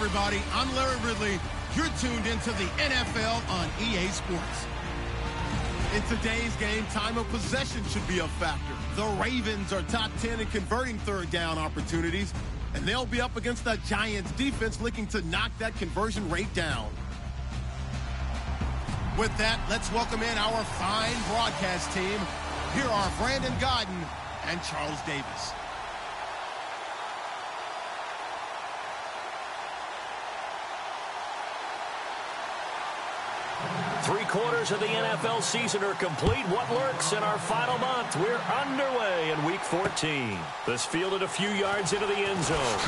everybody. I'm Larry Ridley. You're tuned into the NFL on EA Sports. In today's game, time of possession should be a factor. The Ravens are top 10 in converting third down opportunities, and they'll be up against the Giants defense looking to knock that conversion rate down. With that, let's welcome in our fine broadcast team. Here are Brandon Godden and Charles Davis. Three-quarters of the NFL season are complete. What lurks in our final month? We're underway in Week 14. This fielded a few yards into the end zone.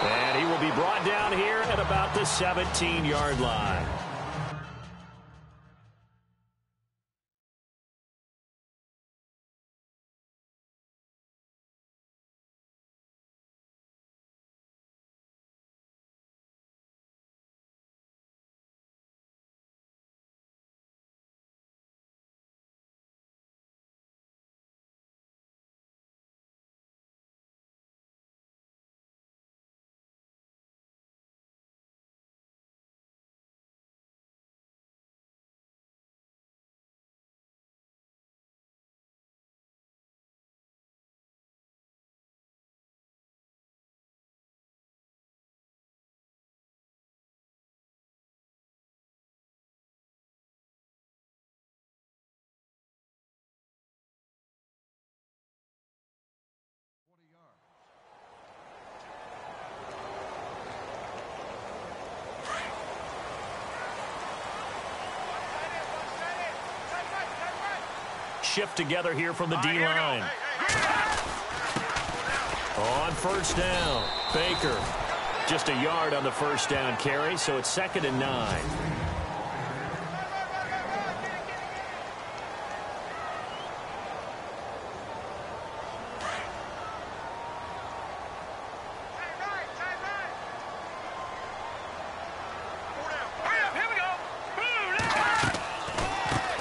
And he will be brought down here at about the 17-yard line. Shift together here from the D-line. On first down, Baker. Just a yard on the first down carry, so it's 2nd and 9.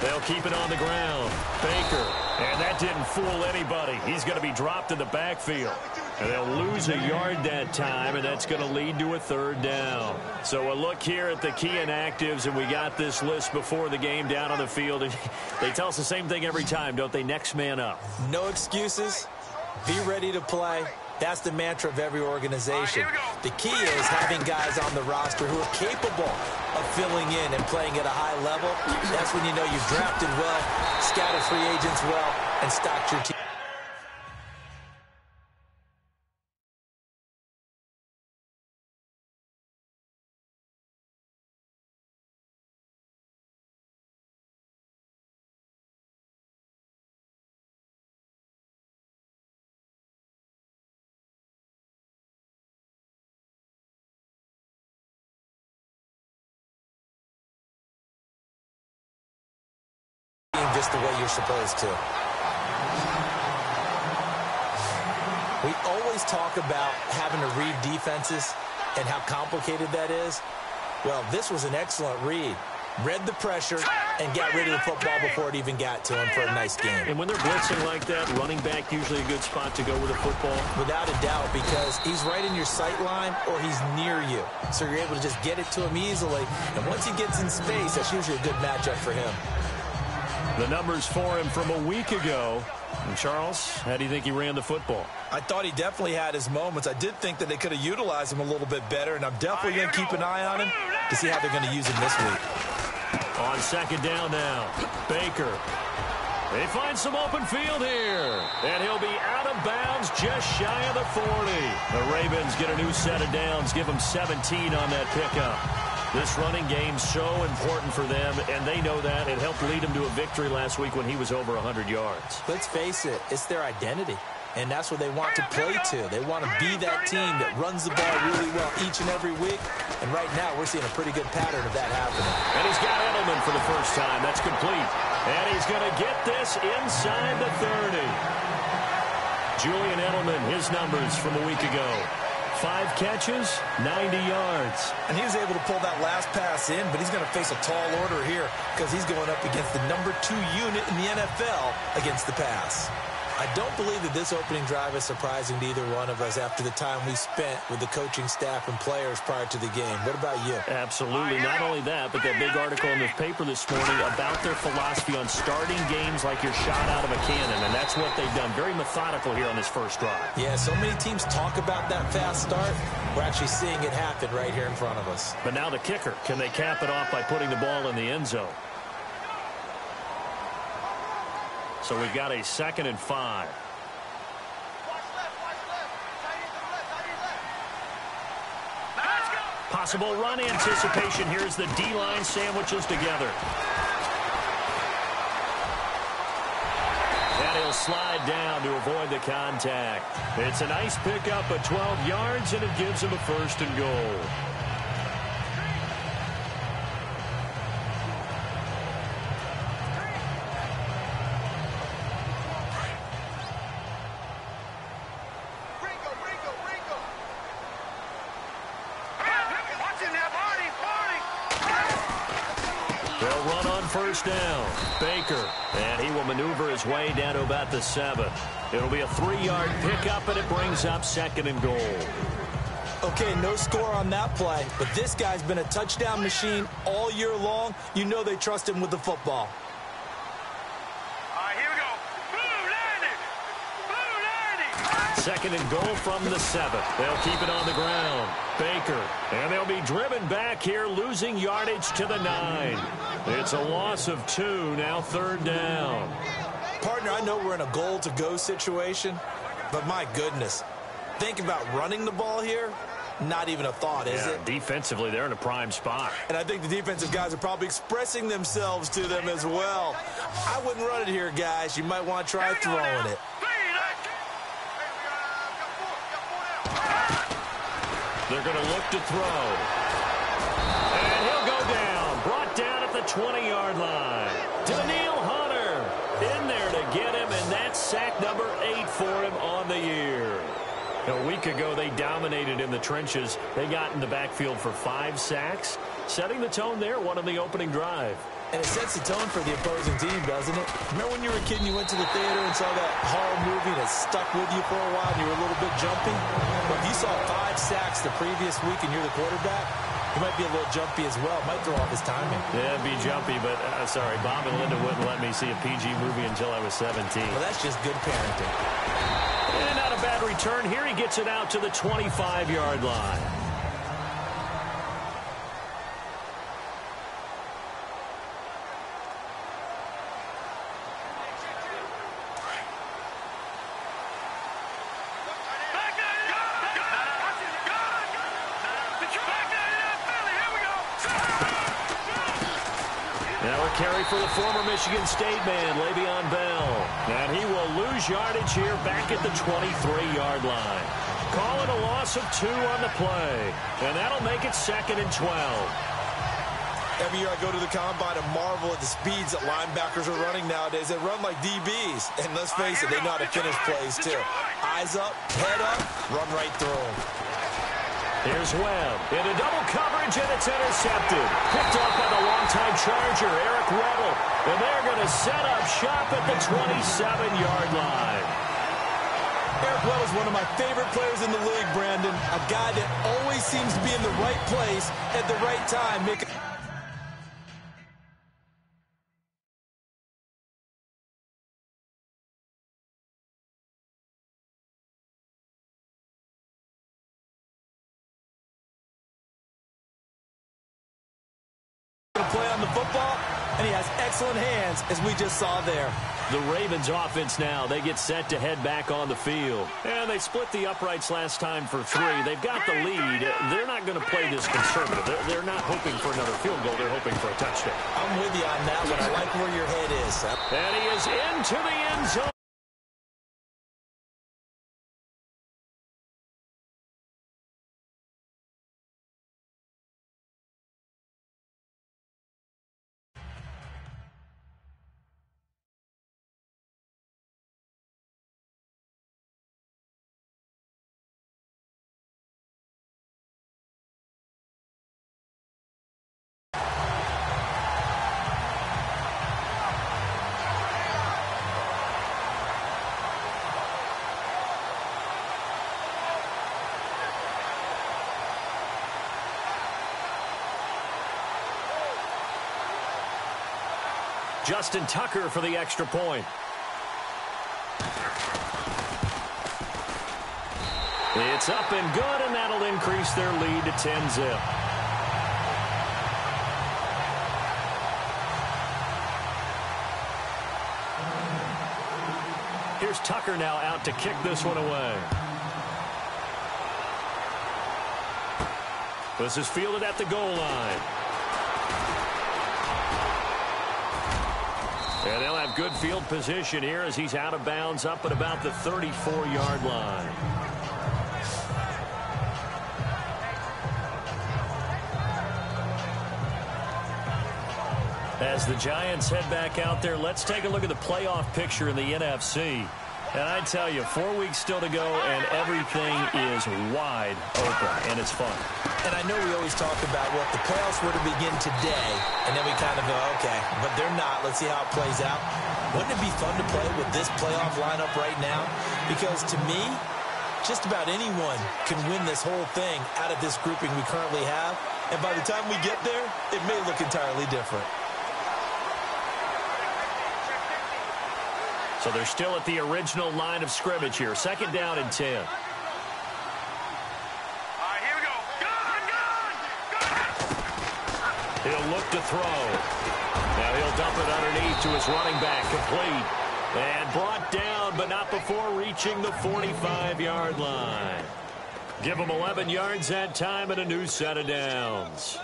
They'll keep it on the ground. Baker. And that didn't fool anybody. He's going to be dropped in the backfield. And they'll lose a yard that time, and that's going to lead to a 3rd down. So a look here at the key inactives, and we got this list before the game down on the field. And they tell us the same thing every time, don't they? Next man up. No excuses. Be ready to play. That's the mantra of every organization. The key is having guys on the roster who are capable of filling in and playing at a high level. That's when you know you've drafted well, scouted free agents well, and stocked your team. Just the way you're supposed to. We always talk about having to read defenses and how complicated that is. Well, this was an excellent read. Read the pressure and got rid of the football before it even got to him for a nice game. And when they're blitzing like that, running back usually a good spot to go with a football? Without a doubt, because he's right in your sight line or he's near you. So you're able to just get it to him easily. And once he gets in space, that's usually a good matchup for him. The numbers for him from a week ago. And Charles, how do you think he ran the football? I thought he definitely had his moments. I did think that they could have utilized him a little bit better, and I'm definitely going to keep an eye on him to see how they're going to use him this week. On 2nd down now, Baker. They find some open field here, and he'll be out of bounds just shy of the 40. The Ravens get a new set of downs, give them 17 on that pickup. This running game's so important for them, and they know that. It helped lead them to a victory last week when he was over 100 yards. Let's face it, it's their identity, and that's what they want to play to. They want to be that team that runs the ball really well each and every week, and right now we're seeing a pretty good pattern of that happening. And he's got Edelman for the first time. That's complete. And he's going to get this inside the 30. Julian Edelman, his numbers from a week ago. 5 catches, 90 yards. And he was able to pull that last pass in, but he's going to face a tall order here because he's going up against the #2 unit in the NFL against the pass. I don't believe that this opening drive is surprising to either one of us after the time we spent with the coaching staff and players prior to the game. What about you? Absolutely. Not only that, but that big article in the paper this morning about their philosophy on starting games like you're shot out of a cannon, and that's what they've done. Very methodical here on this first drive. Yeah, so many teams talk about that fast start. We're actually seeing it happen right here in front of us. But now the kicker. Can they cap it off by putting the ball in the end zone? So we've got a 2nd and 5. Possible run anticipation. Here's the D-line sandwiches together. And he'll slide down to avoid the contact. It's a nice pickup of 12 yards, and it gives him a 1st and goal. They'll run on 1st down. Baker, and he will maneuver his way down to about the 7. It'll be a 3-yard pickup, and it brings up 2nd and goal. Okay, no score on that play, but this guy's been a touchdown machine all year long. You know they trust him with the football. All right, here we go. Blue 2nd and goal from the 7. They'll keep it on the ground. Baker, and they'll be driven back here, losing yardage to the 9. It's a loss of 2, now 3rd down. Partner, I know we're in a goal-to-go situation, but my goodness, think about running the ball here. Not even a thought, is it? Defensively, they're in a prime spot. And I think the defensive guys are probably expressing themselves to them as well. I wouldn't run it here, guys. You might want to try throwing it. They're going to look to throw. And he'll go down. Brought down at the 20-yard line. Daniil Hunter in there to get him, and that's sack number 8 for him on the year. A week ago, they dominated in the trenches. They got in the backfield for 5 sacks, setting the tone there, one on the opening drive. And it sets the tone for the opposing team, doesn't it? Remember when you were a kid and you went to the theater and saw that horror movie and it stuck with you for a while and you were a little bit jumpy? Well, if you saw 5 sacks the previous week and you're the quarterback, you might be a little jumpy as well. Might throw off his timing. Yeah, it'd be jumpy, but sorry, Bob and Linda wouldn't let me see a PG movie until I was 17. Well, that's just good parenting. And not a bad return. Here he gets it out to the 25-yard line. Carry for the former Michigan State man, Le'Veon Bell. And he will lose yardage here back at the 23-yard line. Call it a loss of 2 on the play. And that'll make it 2nd and 12. Every year I go to the combine and marvel at the speeds that linebackers are running nowadays. They run like DBs. And let's face it, they know how to finish plays too. Eyes up, head up, run right through them. Here's Webb into double coverage, and it's intercepted. Picked off by the longtime Charger, Eric Weddle. And they're going to set up shop at the 27-yard line. Eric Weddle is one of my favorite players in the league, Brandon. A guy that always seems to be in the right place at the right time. Play on the football, and he has excellent hands, as we just saw there. The Ravens offense now, they get set to head back on the field. And they split the uprights last time for 3. They've got the lead. They're not going to play this conservative. They're not hoping for another field goal. They're hoping for a touchdown. I'm with you on that one. I like where your head is. And he is into the end zone. Justin Tucker for the extra point. It's up and good, and that'll increase their lead to 10-zip. Here's Tucker now out to kick this one away. This is fielded at the goal line. And they'll have good field position here as he's out of bounds up at about the 34-yard line. As the Giants head back out there, let's take a look at the playoff picture in the NFC. And I tell you, 4 weeks still to go, and everything is wide open, and it's fun. And I know we always talk about, well, if the playoffs were to begin today, and then we kind of go, okay, but they're not. Let's see how it plays out. Wouldn't it be fun to play with this playoff lineup right now? Because to me, just about anyone can win this whole thing out of this grouping we currently have. And by the time we get there, it may look entirely different. So they're still at the original line of scrimmage here. 2nd down and 10. All right, here we go. Gun! He'll look to throw. Now he'll dump it underneath to his running back, complete. And brought down, but not before reaching the 45-yard line. Give him 11 yards that time and a new set of downs.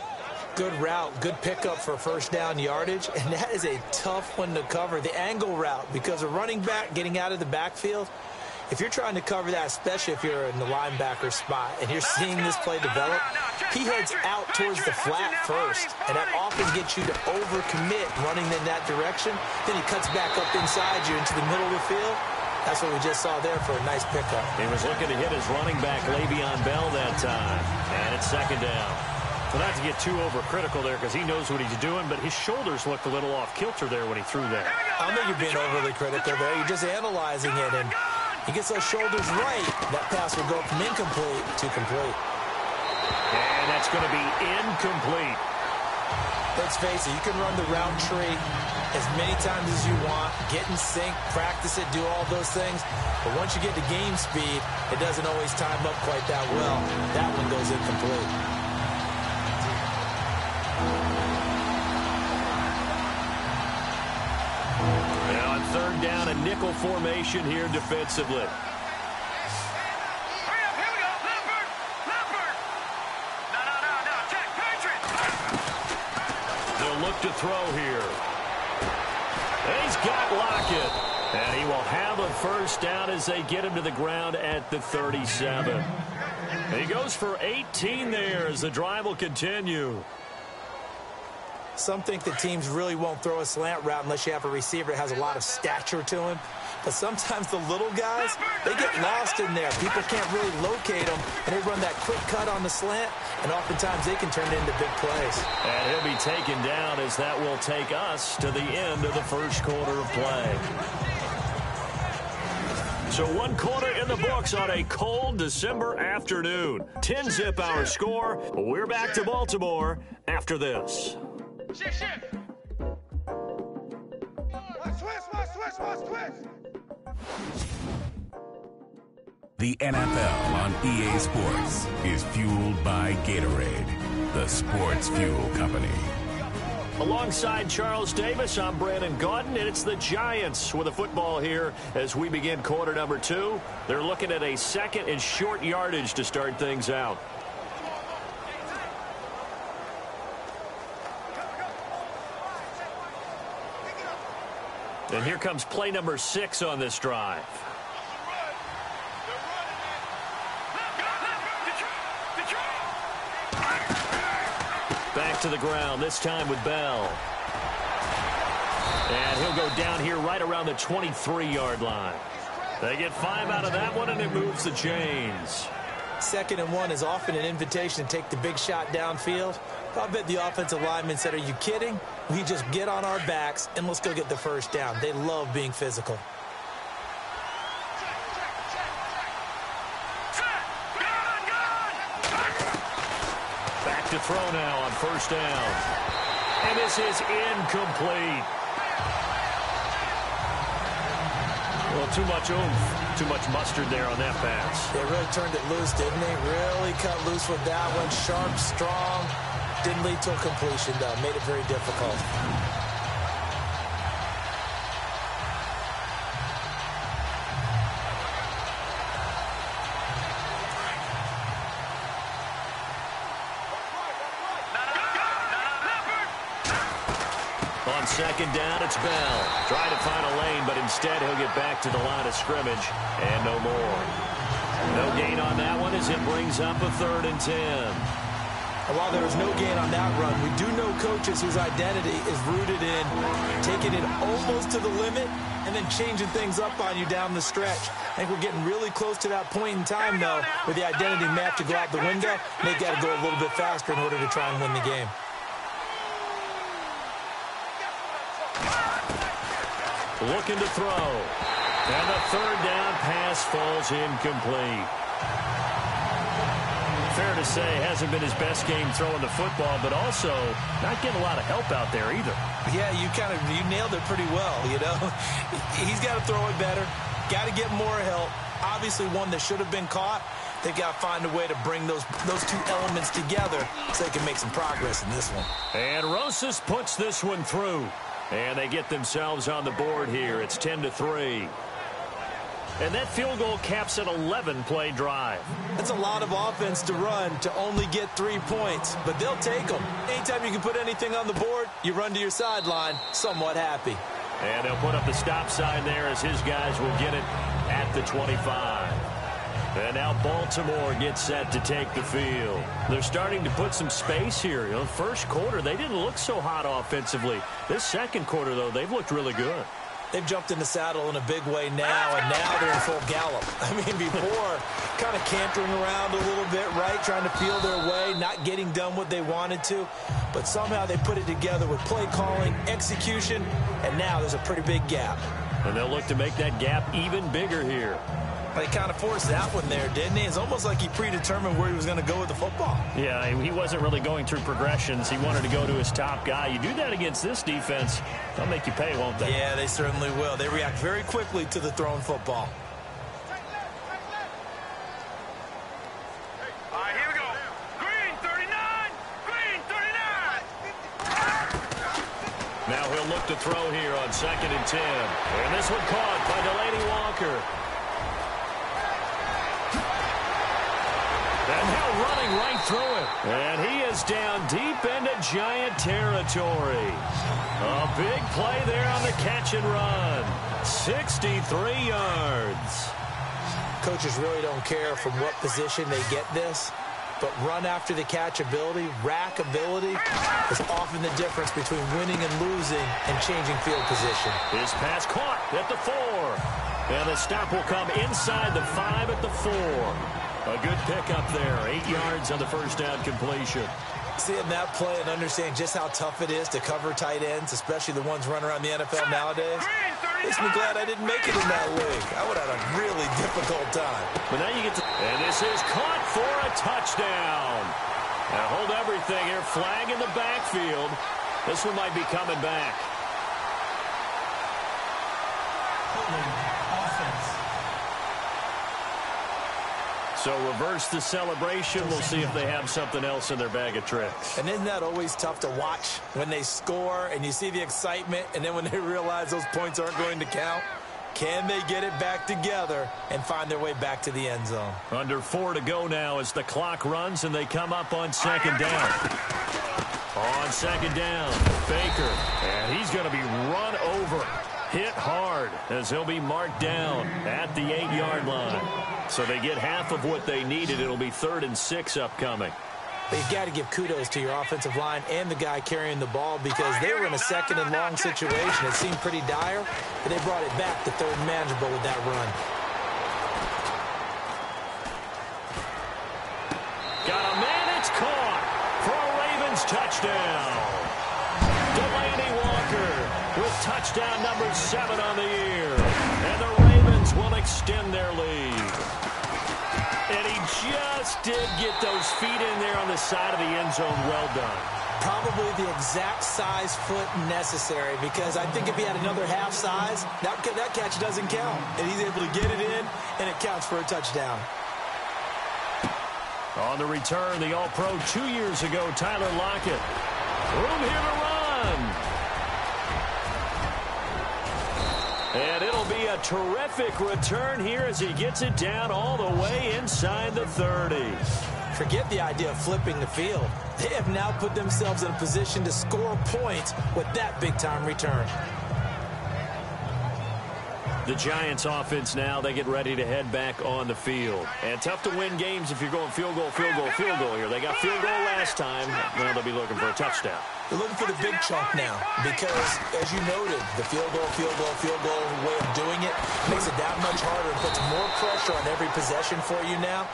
Good route, good pickup for first down yardage, and that is a tough one to cover. The angle route, because a running back getting out of the backfield, if you're trying to cover that, especially if you're in the linebacker spot and you're seeing this play develop, he heads out towards the flat first, and that often gets you to overcommit running in that direction. Then he cuts back up inside you into the middle of the field. That's what we just saw there for a nice pickup. He was looking to hit his running back, Le'Veon Bell, that time. And it's 2nd down. Well, not to get too overcritical there because he knows what he's doing, but his shoulders looked a little off kilter there when he threw that. I don't think you're being overly critical there. You're just analyzing it, and he gets those shoulders right. That pass will go from incomplete to complete. And that's going to be incomplete. Let's face it, you can run the route tree as many times as you want, get in sync, practice it, do all those things. But once you get to game speed, it doesn't always time up quite that well. That one goes incomplete. Now on 3rd down, a nickel formation here defensively. Hurry up, here we go. Leopard! Leopard! No. Check, Patriot! They'll look to throw here. He's got Lockett. And he will have a first down as they get him to the ground at the 37. He goes for 18 there as the drive will continue. Some think that teams really won't throw a slant route unless you have a receiver that has a lot of stature to him. But sometimes the little guys, they get lost in there. People can't really locate them, and they run that quick cut on the slant, and oftentimes they can turn it into big plays. And he'll be taken down as that will take us to the end of the first quarter of play. So 1 quarter in the books on a cold December afternoon. 10-zip our score. We're back to Baltimore after this. Shift! Switch! The NFL on EA Sports is fueled by Gatorade, the sports fuel company. Alongside Charles Davis, I'm Brandon Gaudin, and it's the Giants with a football here as we begin quarter number 2. They're looking at a 2nd and short yardage to start things out. And here comes play number 6 on this drive. Back to the ground, this time with Bell. And he'll go down here right around the 23-yard line. They get 5 out of that one, and it moves the chains. 2nd and 1 is often an invitation to take the big shot downfield. I bet the offensive lineman said, are you kidding? We just get on our backs and let's go get the first down. They love being physical. Back to throw now on first down. And this is incomplete. Well, too much oomph, too much mustard there on that pass. They really turned it loose, didn't they? Really cut loose with that one. Sharp, strong. Didn't lead to a completion, though. Made it very difficult. On second down, it's Bell. Trying to find a lane, but instead he'll get back to the line of scrimmage. And no more. No gain on that one as it brings up a 3rd and 10. And while there was no gain on that run, we do know coaches whose identity is rooted in taking it almost to the limit and then changing things up on you down the stretch. I think we're getting really close to that point in time, though, where the identity may have to go out the window. And they've got to go a little bit faster in order to try and win the game. Looking to throw. And the 3rd down pass falls incomplete. Fair to say, hasn't been his best game throwing the football, but also not getting a lot of help out there either. Yeah, you nailed it pretty well, you know. He's got to throw it better. Got to get more help. Obviously one that should have been caught. They've got to find a way to bring those two elements together so they can make some progress in this one. And Rosas puts this one through. And they get themselves on the board here. It's 10-3. And that field goal caps an 11-play drive. That's a lot of offense to run to only get 3 points, but they'll take them. Anytime you can put anything on the board, you run to your sideline somewhat happy. And they'll put up the stop sign there as his guys will get it at the 25. And now Baltimore gets set to take the field. They're starting to put some space here. You know, first quarter, they didn't look so hot offensively. This second quarter, though, they've looked really good. They've jumped in the saddle in a big way now, and now they're in full gallop. I mean, before, kind of cantering around a little bit, right, trying to feel their way, not getting done what they wanted to. But somehow they put it together with play calling, execution, and now there's a pretty big gap. And they'll look to make that gap even bigger here. He kind of forced that one there, didn't he? It's almost like he predetermined where he was going to go with the football. Yeah, he wasn't really going through progressions. He wanted to go to his top guy. You do that against this defense, they'll make you pay, won't they? Yeah, they certainly will. They react very quickly to the thrown football. All right, here we go. Green 39, green 39. Now he'll look to throw here on 2nd and 10. And this one caught by Delaney Walker. And now running right through it. And he is down deep into Giant territory. A big play there on the catch and run. 63 yards. Coaches really don't care from what position they get this, but run after the catch ability, rack ability, is often the difference between winning and losing and changing field position. His pass caught at the 4. And the stop will come inside the 5 at the 4. A good pickup there. 8 yards on the first down completion. Seeing that play and understanding just how tough it is to cover tight ends, especially the ones running around the NFL nowadays, makes me glad I didn't make it in that league. I would have had a really difficult time. But now you get to... And this is caught for a touchdown. Now hold everything here. Flag in the backfield. This one might be coming back. So reverse the celebration. We'll see if they have something else in their bag of tricks. And isn't that always tough to watch when they score and you see the excitement, and then when they realize those points aren't going to count? Can they get it back together and find their way back to the end zone? Under 4 to go now as the clock runs and they come up on 2nd down. On 2nd down, Baker. And he's going to be run over. Hit hard as he'll be marked down at the 8-yard line. So they get half of what they needed. It'll be 3rd and 6 upcoming. But you've got to give kudos to your offensive line and the guy carrying the ball, because they were in a 2nd and long situation. It seemed pretty dire, but they brought it back to 3rd and manageable with that run. Got a man, it's caught for a Ravens touchdown. Delaney Walker with touchdown number 7 on the year. And the Ravens will extend their lead. And he just did get those feet in there on the side of the end zone. Well done. Probably the exact size foot necessary, because I think if he had another half size, that catch doesn't count. And he's able to get it in, and it counts for a touchdown. On the return, the All-Pro 2 years ago, Tyler Lockett. Room here to run. And it'll be a terrific return here as he gets it down all the way inside the 30. Forget the idea of flipping the field. They have now put themselves in a position to score points with that big-time return. The Giants offense now, they get ready to head back on the field. And tough to win games if you're going field goal here. They got field goal last time. Now they'll be looking for a touchdown. They're looking for the big chunk now because, as you noted, the field goal way of doing it makes it that much harder and puts more pressure on every possession for you now.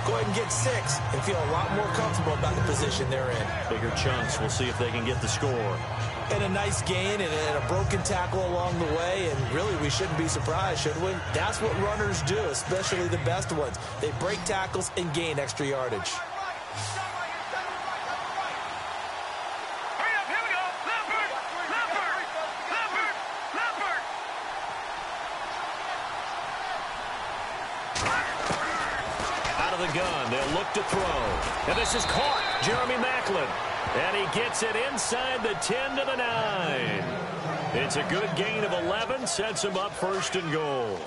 Go ahead and get 6 and feel a lot more comfortable about the position they're in. Bigger chunks. We'll see if they can get the score. And a nice gain and a broken tackle along the way, and really we shouldn't be surprised, should we? That's what runners do, especially the best ones. They break tackles and gain extra yardage. Gun. They'll look to throw. And this is caught. Jeremy Maclin. And he gets it inside the 10 to the 9. It's a good gain of 11. Sets him up 1st and goal.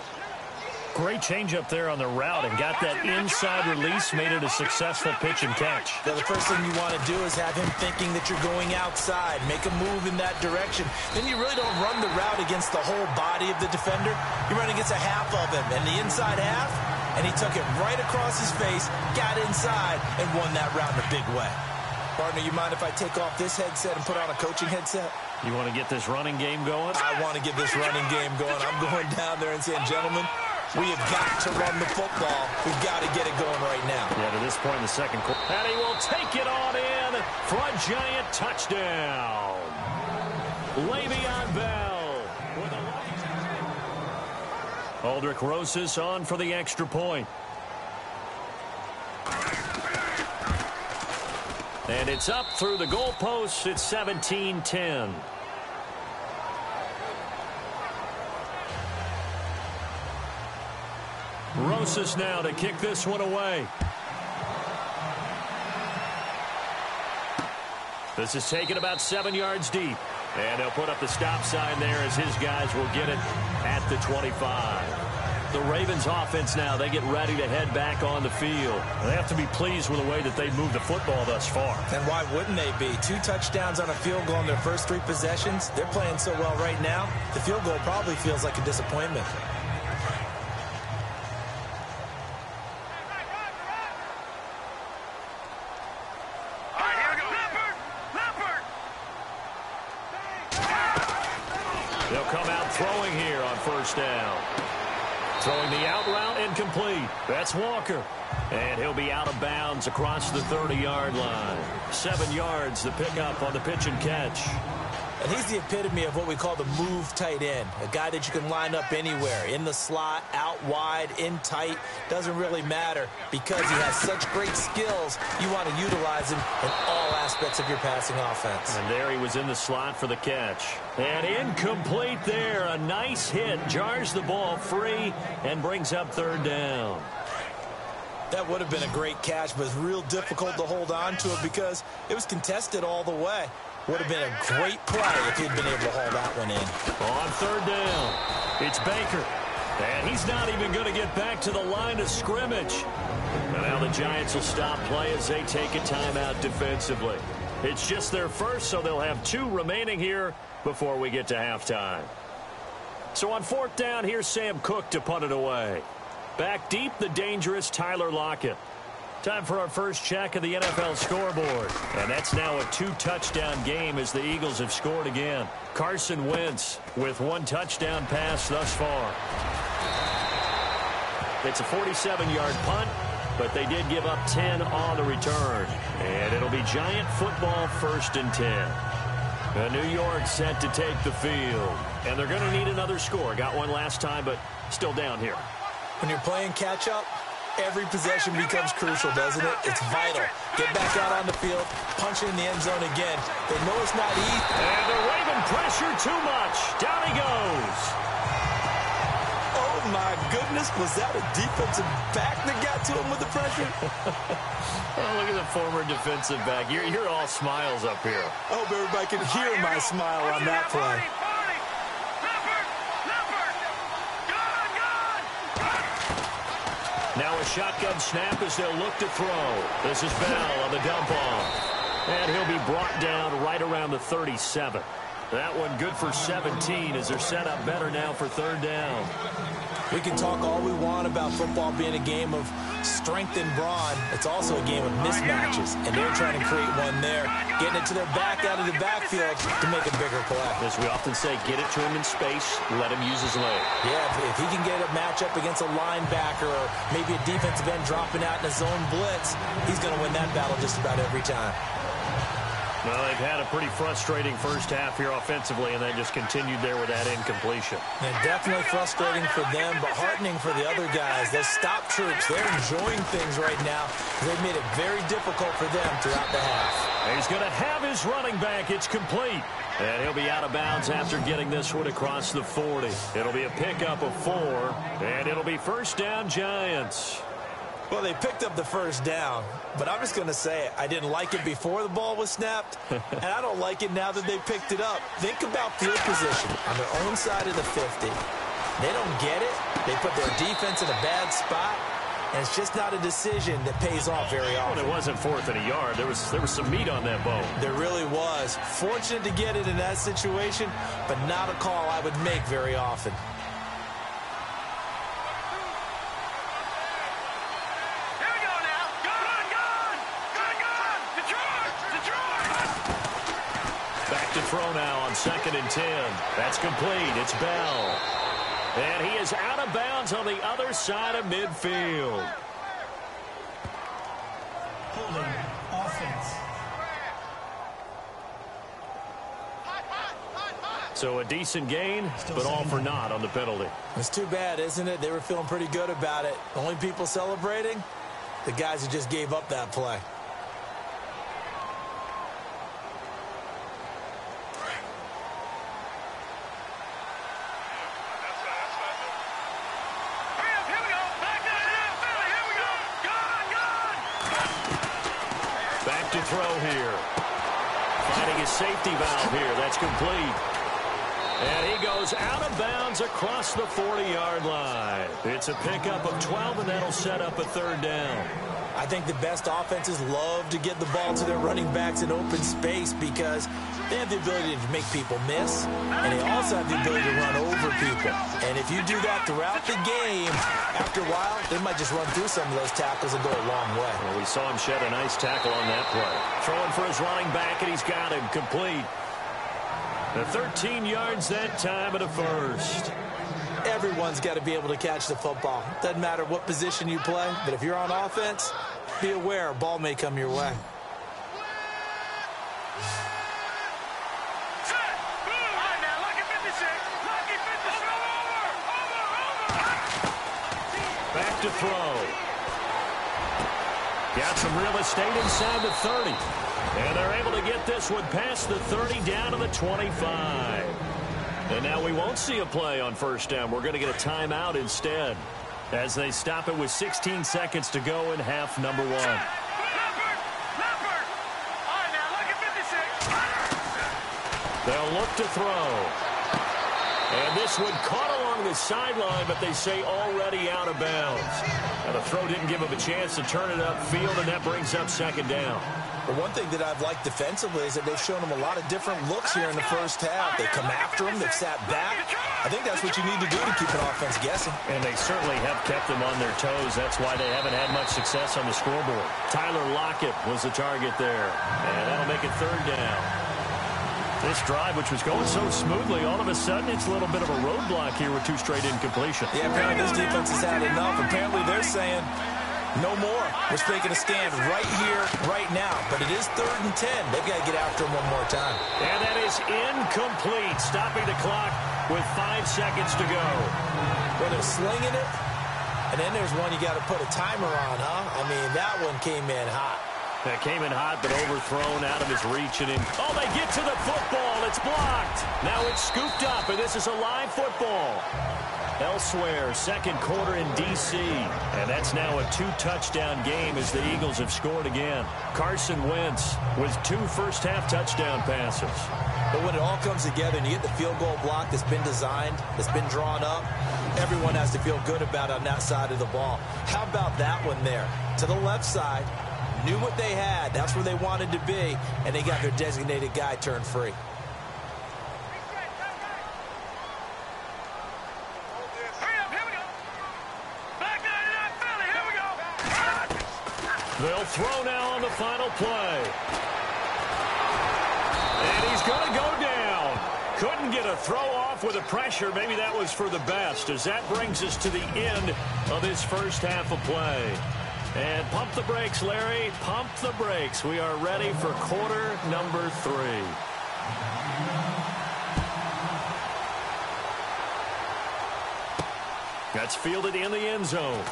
Great change up there on the route and got that inside release, made it a successful pitch and catch. Now, the first thing you want to do is have him thinking that you're going outside, make a move in that direction. Then you really don't run the route against the whole body of the defender. You run against a half of him, and the inside half, and he took it right across his face, got inside, and won that route in a big way. Partner, you mind if I take off this headset and put on a coaching headset? You want to get this running game going? I want to get this running game going. I'm going down there and saying, gentlemen, we have got to run the football. We've got to get it going right now. Yeah, to this point in the second quarter. And he will take it on in for a Giant touchdown. Le'Veon Bell. Aldrich Rosas on for the extra point. And it's up through the goalposts. It's 17-10. Rosas now to kick this one away. This is taken about 7 yards deep. And they'll put up the stop sign there as his guys will get it at the 25. The Ravens offense now, they get ready to head back on the field. They have to be pleased with the way that they've moved the football thus far. And why wouldn't they be? 2 touchdowns on a field goal in their first 3 possessions. They're playing so well right now, the field goal probably feels like a disappointment. They'll come out throwing here on 1st down. Throwing the out route incomplete. That's Walker. And he'll be out of bounds across the 30-yard line. 7 yards to pick up on the pitch and catch. And he's the epitome of what we call the move tight end. A guy that you can line up anywhere. In the slot, out wide, in tight. Doesn't really matter because he has such great skills. You want to utilize him in all aspects of your passing offense. And there he was in the slot for the catch. And incomplete there. A nice hit. Jars the ball free and brings up 3rd down. That would have been a great catch, but it's real difficult to hold on to it because it was contested all the way. Would have been a great play if he'd been able to haul that one in. On 3rd down, it's Baker. And he's not even going to get back to the line of scrimmage. And now the Giants will stop play as they take a timeout defensively. It's just their first, so they'll have 2 remaining here before we get to halftime. So on 4th down, here's Sam Cook to punt it away. Back deep, the dangerous Tyler Lockett. Time for our first check of the NFL scoreboard. And that's now a 2-touchdown game as the Eagles have scored again. Carson Wentz with 1 touchdown pass thus far. It's a 47-yard punt, but they did give up 10 on the return. And it'll be Giant football 1st and 10. New York set to take the field. And they're going to need another score. Got one last time, but still down here. When you're playing catch-up, every possession becomes crucial, doesn't it? It's vital. Get back out on the field, punch it in the end zone again. They know it's not easy. And the Raven pressure too much. Down he goes. Oh, my goodness. Was that a defensive back that got to him with the pressure? Oh, look at the former defensive back. You're all smiles up here. I hope everybody can hear my smile on that play. Now a shotgun snap as they'll look to throw. This is Bell on the dump off. And he'll be brought down right around the 37. That one good for 17 as they're set up better now for third down. We can talk all we want about football being a game of strength and brawn. It's also a game of mismatches, and they're trying to create one there, getting it to their back out of the backfield to make a bigger play. As we often say, get it to him in space, let him use his leg. Yeah, if he can get a matchup against a linebacker or maybe a defensive end dropping out in a zone blitz, he's going to win that battle just about every time. Well, they've had a pretty frustrating first half here offensively, and then just continued there with that incompletion. Yeah, definitely frustrating for them, but heartening for the other guys. Those stop troops, they're enjoying things right now. They've made it very difficult for them throughout the half. He's going to have his running back. It's complete. And he'll be out of bounds after getting this one across the 40. It'll be a pickup of 4, and it'll be first down Giants. Well, they picked up the first down, but I'm just going to say it. I didn't like it before the ball was snapped, and I don't like it now that they picked it up. Think about field position on their own side of the 50. They don't get it. They put their defense in a bad spot, and it's just not a decision that pays off very often. Well, it wasn't 4th and a yard. There was some meat on that bone. There really was. Fortunate to get it in that situation, but not a call I would make very often. Throw now on 2nd and 10. That's complete. It's Bell. And he is out of bounds on the other side of midfield. Holding offense. So a decent gain, but all for naught on the penalty. It's too bad, isn't it? They were feeling pretty good about it. The only people celebrating, the guys who just gave up that play. To throw here. Finding his safety valve here. That's complete. And he goes out of bounds across the 40-yard line. It's a pickup of 12, and that'll set up a third down. I think the best offenses love to get the ball to their running backs in open space because they have the ability to make people miss, and they also have the ability to run over people. And if you do that throughout the game, after a while, they might just run through some of those tackles and go a long way. Well, we saw him shed a nice tackle on that play. Throwing for his running back, and he's got him complete. The 13 yards that time at a first. Everyone's got to be able to catch the football. Doesn't matter what position you play, but if you're on offense, be aware a ball may come your way. Back to throw. Got some real estate inside the 30. And they're able to get this one past the 30 down to the 25. And now we won't see a play on first down. We're going to get a timeout instead as they stop it with 16 seconds to go in half number 1. They'll look to throw. And this one caught along the sideline, but they say already out of bounds. Now the throw didn't give him a chance to turn it upfield, and that brings up second down. But one thing that I've liked defensively is that they've shown them a lot of different looks here in the first half. They come after them. They've sat back. I think that's what you need to do to keep an offense guessing. And they certainly have kept them on their toes. That's why they haven't had much success on the scoreboard. Tyler Lockett was the target there. And that'll make it third down. This drive, which was going so smoothly, all of a sudden it's a little bit of a roadblock here with 2 straight incompletions. Yeah, apparently this defense has had enough. Apparently they're saying no more. We're taking a stand right here, right now. But it is 3rd and 10. They've got to get after him one more time. And that is incomplete, stopping the clock with 5 seconds to go. Well, they're slinging it, And then there's one you got to put a timer on, huh? I mean, that one came in hot. That came in hot, but overthrown out of his reach. And in. Oh, they get to the football. It's blocked. Now it's scooped up, and this is a live football. Elsewhere, second quarter in D.C. And that's now a 2-touchdown game as the Eagles have scored again. Carson Wentz with 2 first-half touchdown passes. But when it all comes together and you get the field goal block that's been designed, that's been drawn up, everyone has to feel good about it on that side of the ball. How about that one there? To the left side, knew what they had. That's where they wanted to be, and they got their designated guy turned free. They'll throw now on the final play. And he's going to go down. Couldn't get a throw off with the pressure. Maybe that was for the best, as that brings us to the end of this first half of play. And pump the brakes, Larry. Pump the brakes. We are ready for quarter number 3. That's fielded in the end zone.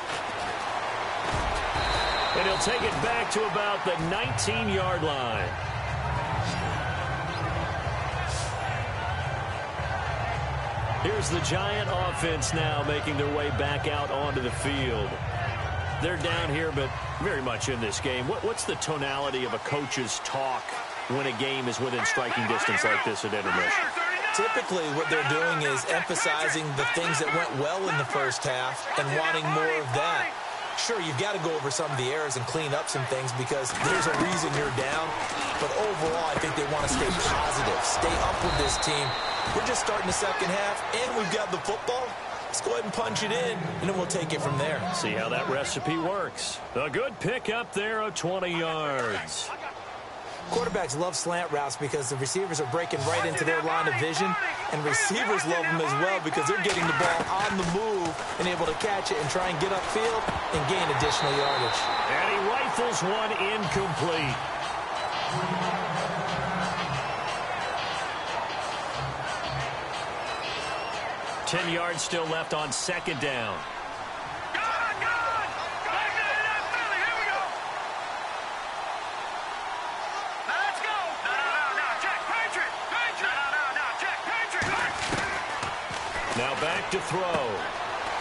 And he'll take it back to about the 19-yard line. Here's the Giant offense now making their way back out onto the field. They're down here, but very much in this game. What's the tonality of a coach's talk when a game is within striking distance like this at intermission? Typically, what they're doing is emphasizing the things that went well in the first half and wanting more of that. Sure, you've got to go over some of the errors and clean up some things because there's a reason you're down. But overall, I think they want to stay positive, stay up with this team. We're just starting the second half, and we've got the football. Let's go ahead and punch it in, and then we'll take it from there. See how that recipe works. A good pick up there of 20 yards. Quarterbacks love slant routes because the receivers are breaking right into their line of vision, and receivers love them as well because they're getting the ball on the move and able to catch it and try and get upfield and gain additional yardage. And he rifles one incomplete. Ten yards still left on second down. Now back to throw.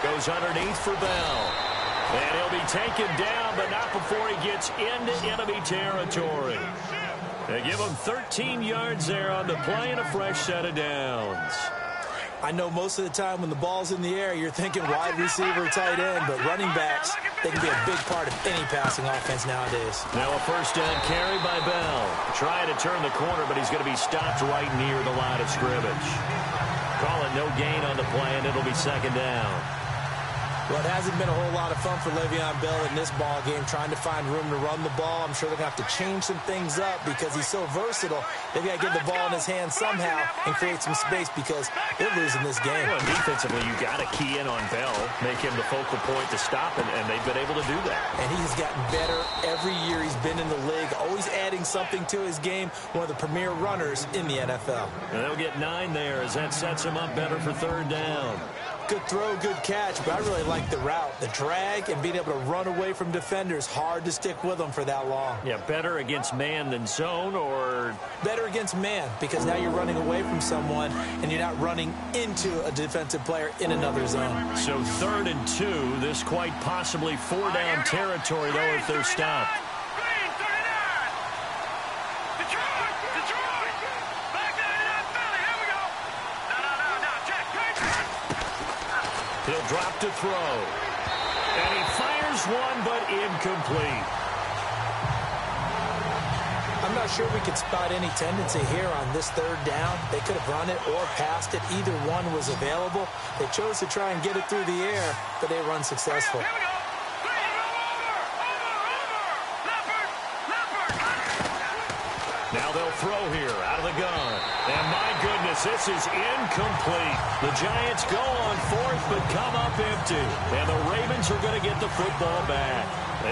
Goes underneath for Bell. And he'll be taken down, but not before he gets into enemy territory. They give him 13 yards there on the play and a fresh set of downs. I know most of the time when the ball's in the air, you're thinking wide receiver, tight end, but running backs, they can be a big part of any passing offense nowadays. Now a first down carry by Bell. Trying to turn the corner, but he's going to be stopped right near the line of scrimmage. Call it no gain on the play, and it'll be second down. Well, it hasn't been a whole lot of fun for Le'Veon Bell in this ball game, trying to find room to run the ball. I'm sure they're going to have to change some things up because he's so versatile. They've got to get the ball in his hands somehow and create some space because they're losing this game. Well, defensively, you got to key in on Bell, make him the focal point to stop, and they've been able to do that. And he's gotten better every year he's been in the league, always adding something to his game, one of the premier runners in the NFL. And they'll get 9 there as that sets him up better for third down. Good throw, good catch, but I really like the route. The drag and being able to run away from defenders, hard to stick with them for that long. Yeah, better against man than zone, or? Better against man, because now you're running away from someone and you're not running into a defensive player in another zone. So 3rd and 2, this quite possibly 4-down territory, though, if they're stopped. He'll drop to throw. And he fires one, but incomplete. I'm not sure we could spot any tendency here on this 3rd down. They could have run it or passed it. Either one was available. They chose to try and get it through the air, but they were unsuccessful. Now they'll throw here out of the gun. And my goodness, this is incomplete. The Giants go on 4th but come up empty. And the Ravens are going to get the football back.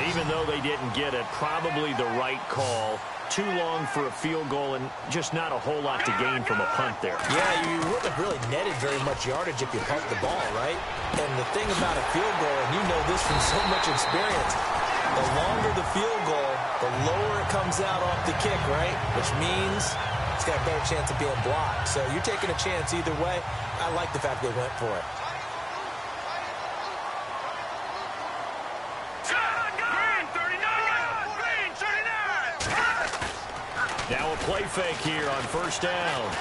Even though they didn't get it, probably the right call. Too long for a field goal and just not a whole lot to gain from a punt there. Yeah, you wouldn't have really netted very much yardage if you pumped the ball, right? And the thing about a field goal, and you know this from so much experience, the longer the field goal, the lower it comes out off the kick, right? Which means it's got a better chance of being blocked. So you're taking a chance either way. I like the fact they went for it. Now a play fake here on first down.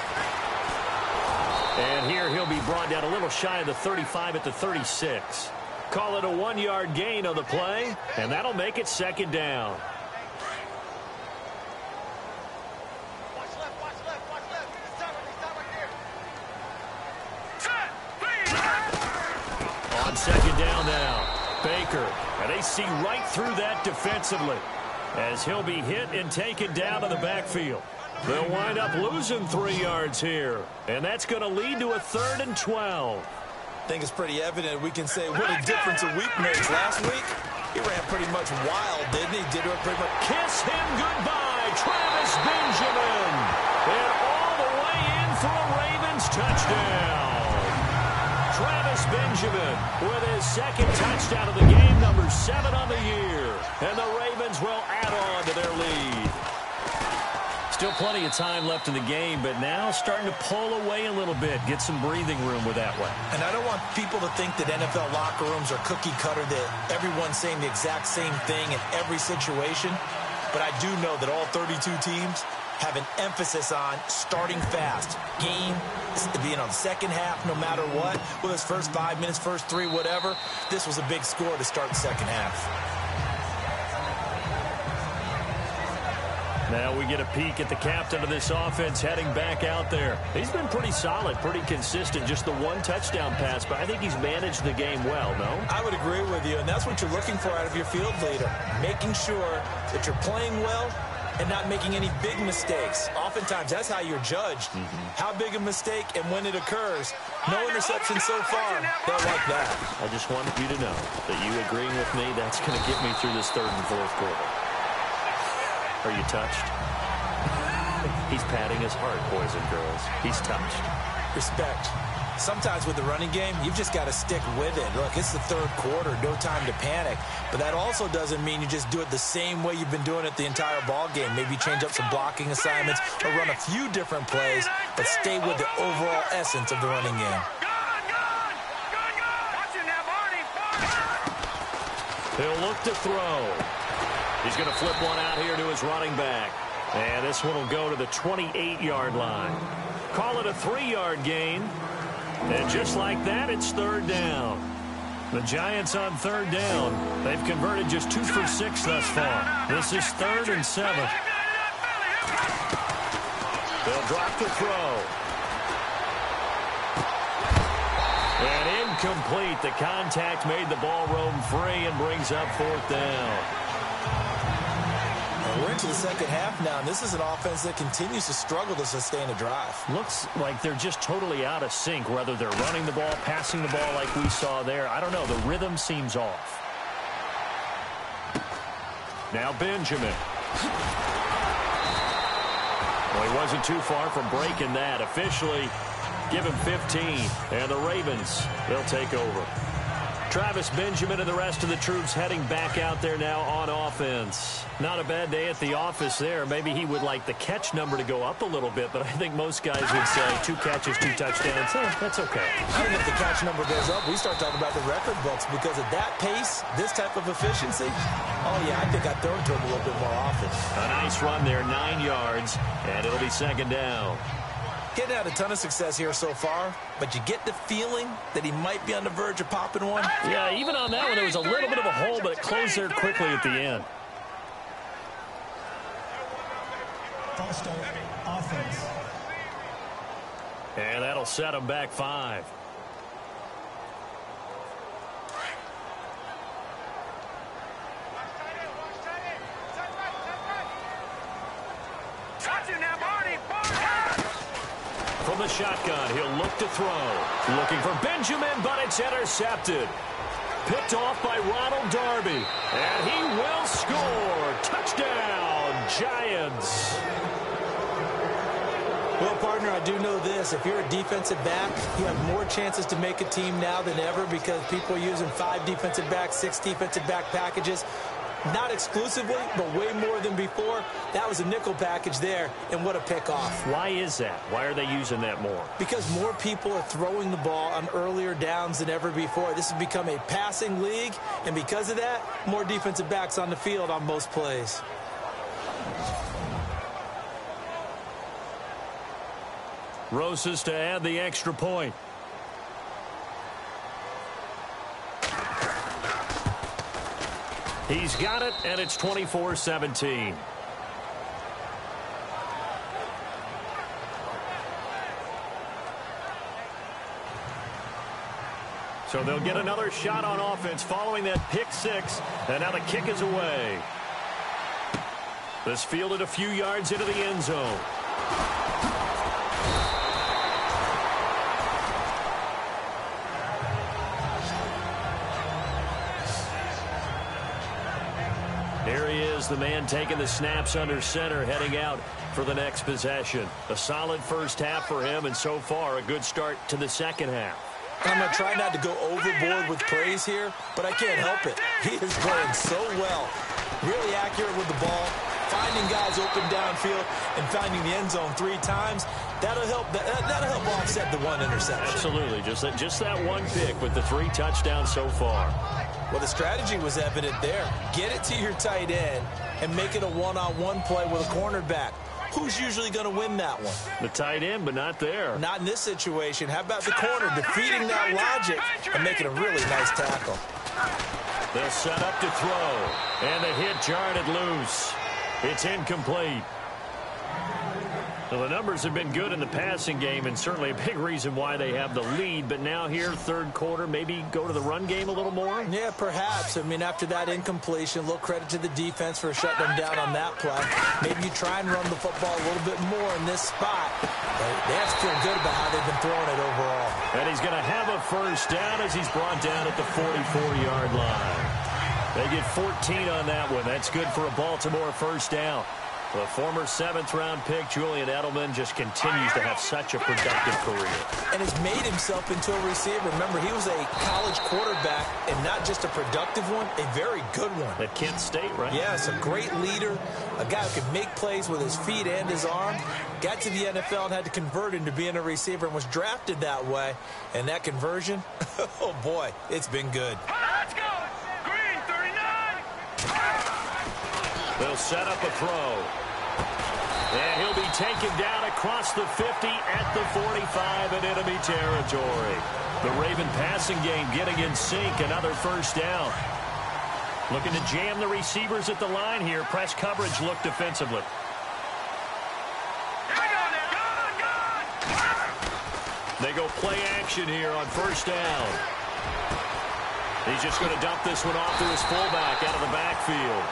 And here he'll be brought down a little shy of the 35 at the 36. Call it a 1-yard gain on the play, and that'll make it second down. On second down now, Baker. And they see right through that defensively, as he'll be hit and taken down to the backfield. They'll wind up losing 3 yards here, and that's going to lead to a 3rd and 12. I think it's pretty evident we can say what a difference a week makes. Last week, he ran pretty much wild, didn't he? Did it pretty much. Kiss him goodbye, Travis Benjamin. And all the way in for a Ravens touchdown. Travis Benjamin with his 2nd touchdown of the game, number 7 on the year. And the Ravens will add on to their lead. Still plenty of time left in the game, but now starting to pull away a little bit, get some breathing room with that one. And I don't want people to think that NFL locker rooms are cookie cutter, that everyone's saying the exact same thing in every situation. But I do know that all 32 teams have an emphasis on starting fast. Game, being on the second half no matter what. Whether it's first 5 minutes, first 3, whatever. This was a big score to start the second half. Now we get a peek at the captain of this offense heading back out there. He's been pretty solid, pretty consistent. Just the 1 touchdown pass, but I think he's managed the game well, no? I would agree with you, and that's what you're looking for out of your field leader. Making sure that you're playing well and not making any big mistakes. Oftentimes, that's how you're judged. How big a mistake and when it occurs. No interception so far. Don't like that. I just wanted you to know that you agreeing with me, that's going to get me through this 3rd and 4th quarter. Are you touched? He's patting his heart, boys and girls. He's touched. Respect. Sometimes with the running game, you've just got to stick with it. Look, it's the 3rd quarter, no time to panic. But that also doesn't mean you just do it the same way you've been doing it the entire ball game. Maybe change up some blocking assignments or run a few different plays, but stay with the overall essence of the running game. He'll look to throw. He's going to flip one out here to his running back. And this one will go to the 28-yard line. Call it a 3-yard gain. And just like that, it's 3rd down. The Giants on 3rd down. They've converted just 2 for 6 thus far. This is 3rd and 7. They'll drop the throw. And incomplete. The contact made the ball roam free and brings up 4th down. We're into the second half now, and this is an offense that continues to struggle to sustain a drive. Looks like they're just totally out of sync, whether they're running the ball, passing the ball like we saw there. I don't know. The rhythm seems off. Now Benjamin. Well, he wasn't too far from breaking that. Officially, give him 15, and the Ravens, they'll take over. Travis Benjamin and the rest of the troops heading back out there now on offense. Not a bad day at the office there. Maybe he would like the catch number to go up a little bit, but I think most guys would say 2 catches, 2 touchdowns. That's okay. I think if the catch number goes up, we start talking about the record books, because at that pace, this type of efficiency, oh yeah, I think I'd throw it to him a little bit more often. A nice run there, 9 yards, and it'll be 2nd down. Getting out a ton of success here so far, but you get the feeling that he might be on the verge of popping one. Yeah, even on that one, there was a little bit of a hole, but it closed there quickly at the end. False start, offense. And that'll set him back 5. From the shotgun, he'll look to throw. Looking for Benjamin, but it's intercepted. picked off by Ronald Darby. And he will score. Touchdown, Giants. Well, partner, I do know this. If you're a defensive back, you have more chances to make a team now than ever because people are using 5 defensive backs, 6 defensive back packages. Not exclusively, but way more than before. That was a nickel package there, and what a pickoff. Why is that? Why are they using that more? Because more people are throwing the ball on earlier downs than ever before. This has become a passing league, and because of that, more defensive backs on the field on most plays. Rosas to add the extra point. He's got it, and it's 24-17. So they'll get another shot on offense following that pick 6, and now the kick is away. This fielded a few yards into the end zone. Here he is, the man taking the snaps under center, heading out for the next possession. A solid first half for him, and so far a good start to the second half. I'm going to try not to go overboard with praise here, but I can't help it. He is playing so well. Really accurate with the ball, finding guys open downfield, and finding the end zone 3 times. That'll help offset the 1 interception. Absolutely. Just that 1 pick with the 3 touchdowns so far. Well, the strategy was evident there. Get it to your tight end and make it a one-on-one play with a cornerback. Who's usually going to win that one? The tight end, but not there. Not in this situation. How about the corner defeating that logic and making a really nice tackle? They'll set up to throw, and the hit jarred it loose. It's incomplete. Well, the numbers have been good in the passing game, and certainly a big reason why they have the lead. But now here, third quarter, maybe go to the run game a little more? Yeah, perhaps. I mean, after that incompletion, a little credit to the defense for shutting them down on that play. Maybe you try and run the football a little bit more in this spot. They have to feel good about how they've been throwing it overall. And he's going to have a first down as he's brought down at the 44-yard line. They get 14 on that one. That's good for a Baltimore first down. The former 7th-round pick, Julian Edelman, just continues to have such a productive career. And has made himself into a receiver. Remember, he was a college quarterback, and not just a productive one, a very good one. At Kent State, right? Yes, a great leader, a guy who can make plays with his feet and his arm. Got to the NFL and had to convert into being a receiver and was drafted that way. And that conversion, oh boy, it's been good. Let's go! Green, 39! They'll set up a throw. And he'll be taken down across the 50 at the 45 in enemy territory. The Raven passing game getting in sync. Another first down. Looking to jam the receivers at the line here. Press coverage look defensively. They go play action here on first down. He's just going to dump this one off to his fullback out of the backfield.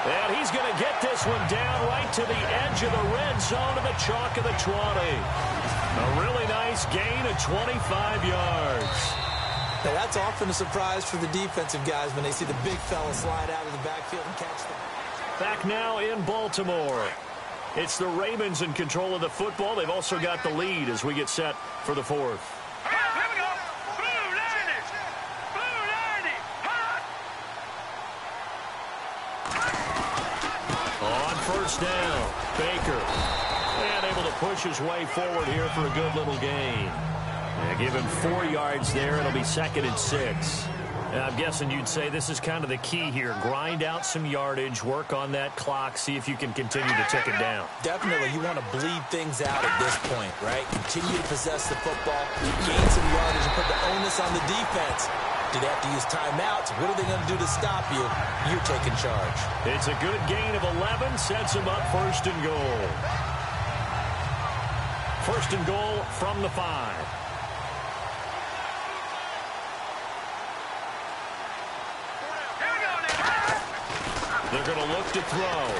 And he's going to get this one down right to the edge of the red zone to the chalk of the 20. A really nice gain of 25 yards. Now, that's often a surprise for the defensive guys when they see the big fella slide out of the backfield and catch them. Back now in Baltimore. It's the Ravens in control of the football. They've also got the lead as we get set for the 4th. First down, Baker, and able to push his way forward here for a good little gain. And give him 4 yards there. It'll be 2nd and 6. And I'm guessing you'd say this is kind of the key here. Grind out some yardage, work on that clock, see if you can continue to tick it down. Definitely. You want to bleed things out at this point, right? Continue to possess the football, gain some yardage, and put the onus on the defense. Do they have to use timeouts? What are they going to do to stop you? You're taking charge. It's a good gain of 11. Sets him up 1st and goal. 1st and goal from the 5. They're going to look to throw.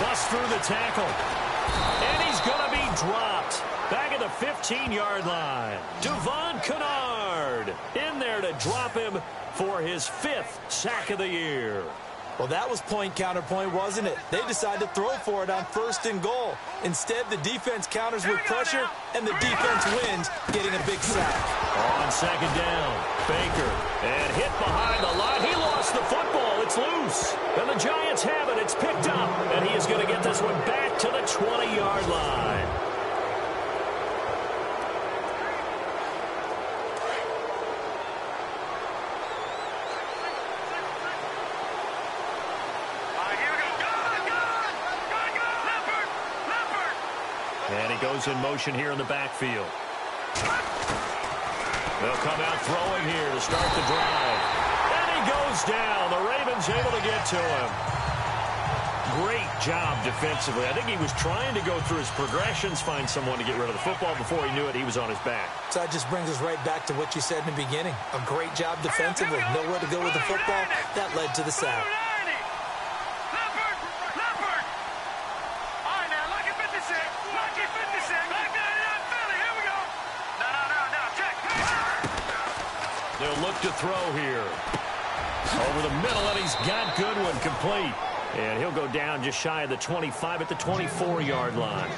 Bust through the tackle. And he's going to be dropped. Back at the 15-yard line. Devon Kennard. guard. In there to drop him for his 5th sack of the year. Well, that was point counterpoint, wasn't it? They decided to throw for it on 1st and goal. Instead, the defense counters with pressure, and the defense wins, getting a big sack. On 2nd down, Baker, and hit behind the line. He lost the football. It's loose. And the Giants have it. It's picked up, and he is going to get this one back to the 20-yard line. And he goes in motion here in the backfield. They'll come out throwing here to start the drive. And he goes down. The Ravens able to get to him. Great job defensively. I think he was trying to go through his progressions, find someone to get rid of the football. Before he knew it, he was on his back. So that just brings us right back to what you said in the beginning. A great job defensively. Nowhere to go with the football. That led to the sack. They'll look to throw here. Over the middle, and he's got Goodwin complete. And he'll go down just shy of the 25 at the 24-yard line.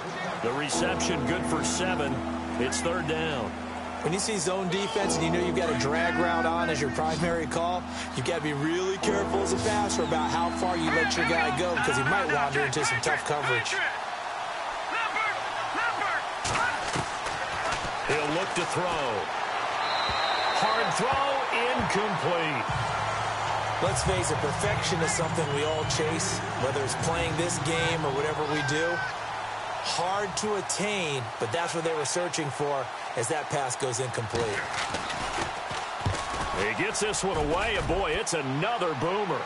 The reception good for 7. It's 3rd down. When you see zone defense and you know you've got a drag route on as your primary call, you've got to be really careful as a passer about how far you let your guy go because he might wander into some tough coverage. He'll look to throw. Hard throw, incomplete. Let's face it, perfection is something we all chase, whether it's playing this game or whatever we do. Hard to attain, but that's what they were searching for as that pass goes incomplete. He gets this one away, and boy, it's another boomer.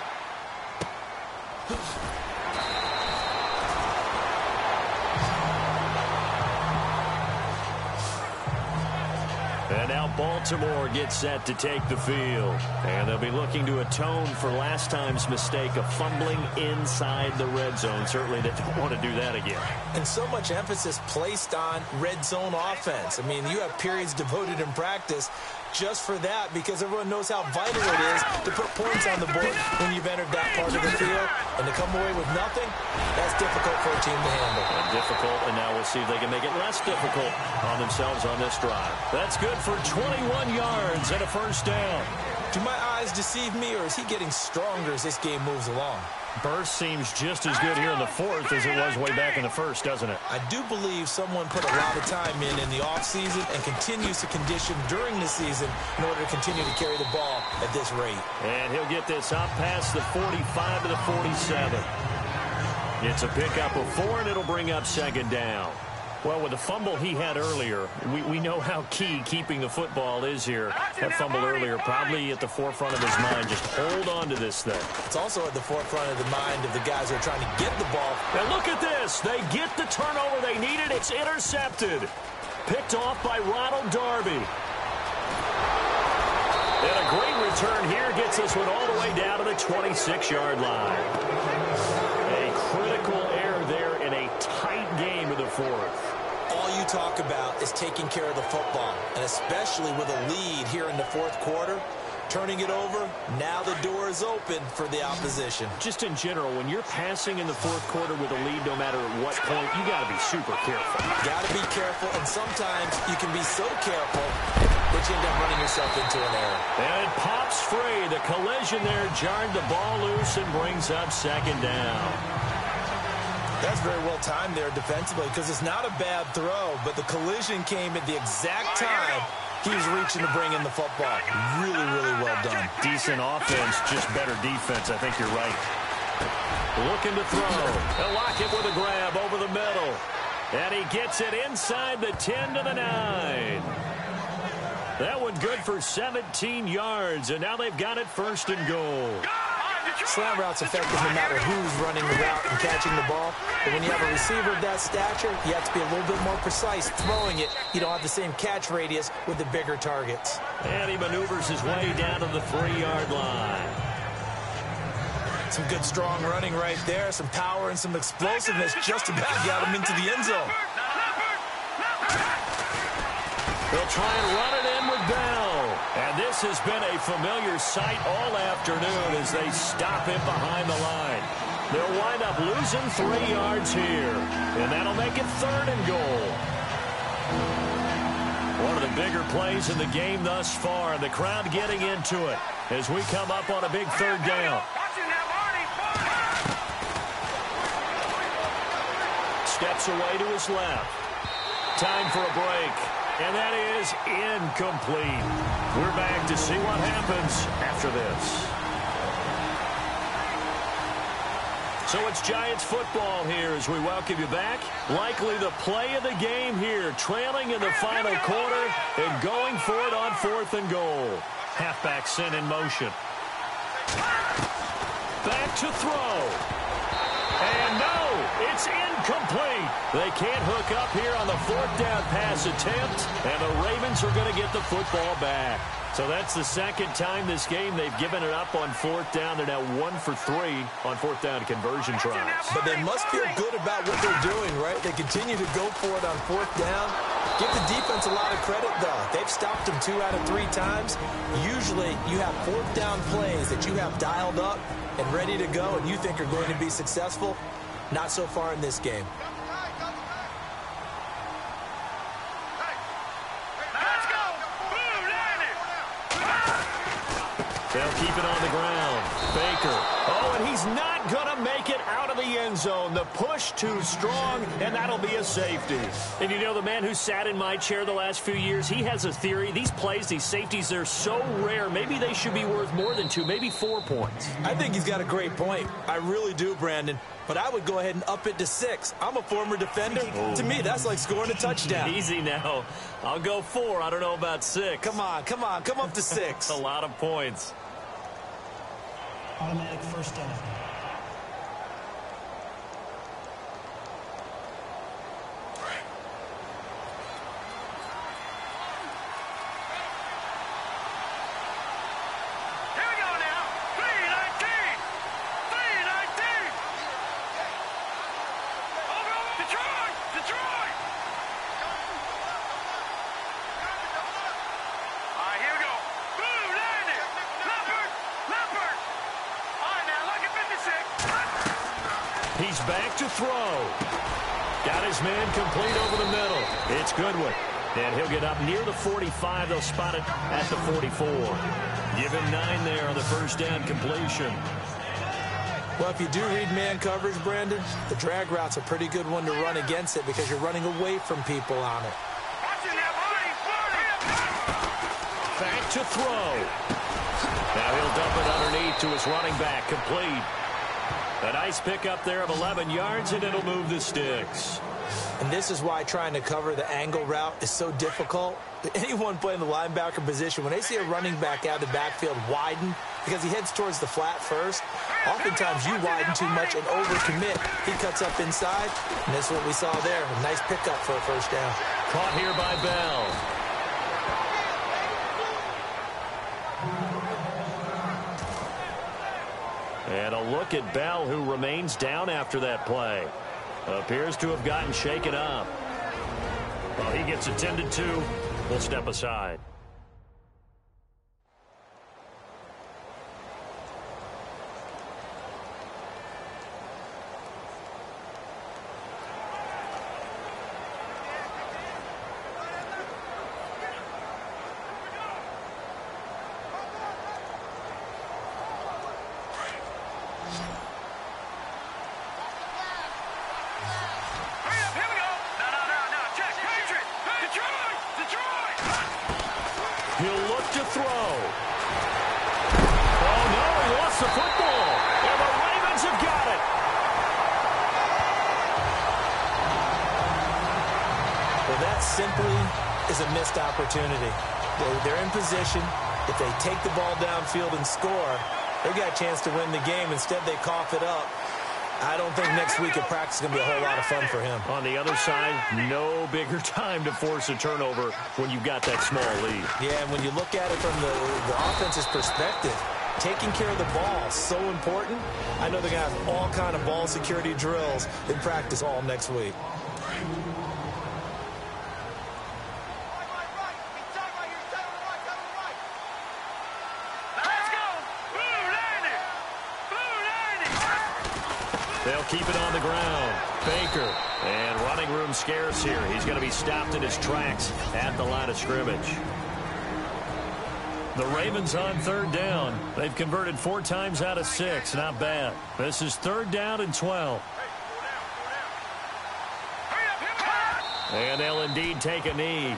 And now Baltimore gets set to take the field. And they'll be looking to atone for last time's mistake of fumbling inside the red zone. Certainly they don't want to do that again. And so much emphasis placed on red zone offense. I mean, you have periods devoted in practice just for that because everyone knows how vital it is to put points on the board when you've entered that part of the field. And to come away with nothing, that's difficult for a team to handle. Difficult, and now we'll see if they can make it less difficult on themselves on this drive. That's good for 21 yards and a 1st down. Do my eyes deceive me, or is he getting stronger as this game moves along? Burst seems just as good here in the 4th as it was way back in the 1st, doesn't it? I do believe someone put a lot of time in the offseason and continues to condition during the season in order to continue to carry the ball at this rate. And he'll get this up past the 45 to the 47. It's a pickup of 4, and it'll bring up 2nd down. Well, with the fumble he had earlier, we know how key keeping the football is here. That fumble earlier probably at the forefront of his mind. Just hold on to this thing. It's also at the forefront of the mind of the guys who are trying to get the ball. And look at this. They get the turnover they needed. It's intercepted. Picked off by Ronald Darby. And a great return here gets this one all the way down to the 26-yard line. A critical error there in a tight game of the 4th. All you talk about is taking care of the football, and especially with a lead here in the 4th quarter, turning it over, now the door is open for the opposition. Just in general, when you're passing in the 4th quarter with a lead, no matter at what point, you got to be super careful. Got to be careful, and sometimes you can be so careful that you end up running yourself into an error. And it pops free. The collision there jarred the ball loose and brings up 2nd down. That's very well timed there defensively because it's not a bad throw, but the collision came at the exact time he was reaching to bring in the football. Really, really well done. Decent offense, just better defense. I think you're right. Looking to throw. And Lockett with a grab over the middle. And he gets it inside the 10 to the 9. That one good for 17 yards, and now they've got it 1st and goal. Slant route's effective no matter who's running the route and catching the ball. But when you have a receiver of that stature, you have to be a little bit more precise throwing it. You don't have the same catch radius with the bigger targets. And he maneuvers his way down to the 3-yard line. Some good strong running right there. Some power and some explosiveness just about got him into the end zone. They'll try and run it in with Bell. And this has been a familiar sight all afternoon as they stop him behind the line. They'll wind up losing 3 yards here, and that'll make it 3rd and goal. One of the bigger plays in the game thus far, and the crowd getting into it as we come up on a big 3rd down. Steps away to his left. Time for a break. And that is incomplete. We're back to see what happens after this. So it's Giants football here as we welcome you back. Likely the play of the game here, trailing in the final quarter and going for it on 4th and goal. Halfback sent in motion. Back to throw. And no, it's incomplete. They can't hook up here on the 4th down pass attempt, and the Ravens are going to get the football back. So that's the 2nd time this game they've given it up on 4th down. They're now 1 for 3 on 4th down conversion tries. But they must feel good about what they're doing, right? They continue to go for it on 4th down. Give the defense a lot of credit, though. They've stopped them 2 out of 3 times. Usually you have 4th down plays that you have dialed up and ready to go and you think are going to be successful. Not so far in this game. Let's go! Boom, landed! They'll keep it on the ground. Baker. Oh, and he's not going to make it out of the end zone. The push too strong, and that'll be a safety. And you know, the man who sat in my chair the last few years, he has a theory. These plays, these safeties, they're so rare. Maybe they should be worth more than 2, maybe 4 points. I think he's got a great point. I really do, Brandon. But I would go ahead and up it to 6. I'm a former defender. Oh. To me, that's like scoring a touchdown. Easy now. I'll go 4. I don't know about 6. Come on. Come up to 6. A lot of points. Automatic 1st down. Here we go now. 319! 319! Over! Detroit! Detroit! All right, here we go. Boom, landed! Leopard! Leopard! All right, now, look at 56. He's back to throw. Got his man complete over the middle. It's Goodwin. And he'll get up near the 45. They'll spot it at the 44. Give him 9 there on the 1st down completion. Well, if you do read man coverage, Brandon, the drag route's a pretty good one to run against it because you're running away from people on it. Watching that body! Back to throw. Now he'll dump it underneath to his running back. Complete. A nice pickup there of 11 yards, and it'll move the sticks. And this is why trying to cover the angle route is so difficult. Anyone playing the linebacker position, when they see a running back out of the backfield widen, because he heads towards the flat first, oftentimes you widen too much and overcommit. He cuts up inside, and that's what we saw there. A nice pickup for a 1st down. Caught here by Bell. And a look at Bell, who remains down after that play. Appears to have gotten shaken up. Well, he gets attended to. We'll step aside. He'll look to throw. Oh, no, he lost the football. And the Ravens have got it. Well, that simply is a missed opportunity. They're in position. If they take the ball downfield and score, they've got a chance to win the game. Instead, they cough it up. I don't think next week at practice is going to be a whole lot of fun for him. On the other side, no bigger time to force a turnover when you've got that small lead. Yeah, and when you look at it from the offense's perspective, taking care of the ball is so important. I know they're going to have all kind of ball security drills in practice all next week. They'll keep it on the ground. Baker, and running room scarce here. He's going to be stopped in his tracks at the line of scrimmage. The Ravens on third down. They've converted 4 times out of 6. Not bad. This is 3rd down and 12. And they'll indeed take a knee.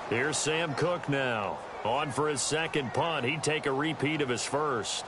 Here's Sam Cook now. On for his second punt. He'd take a repeat of his first.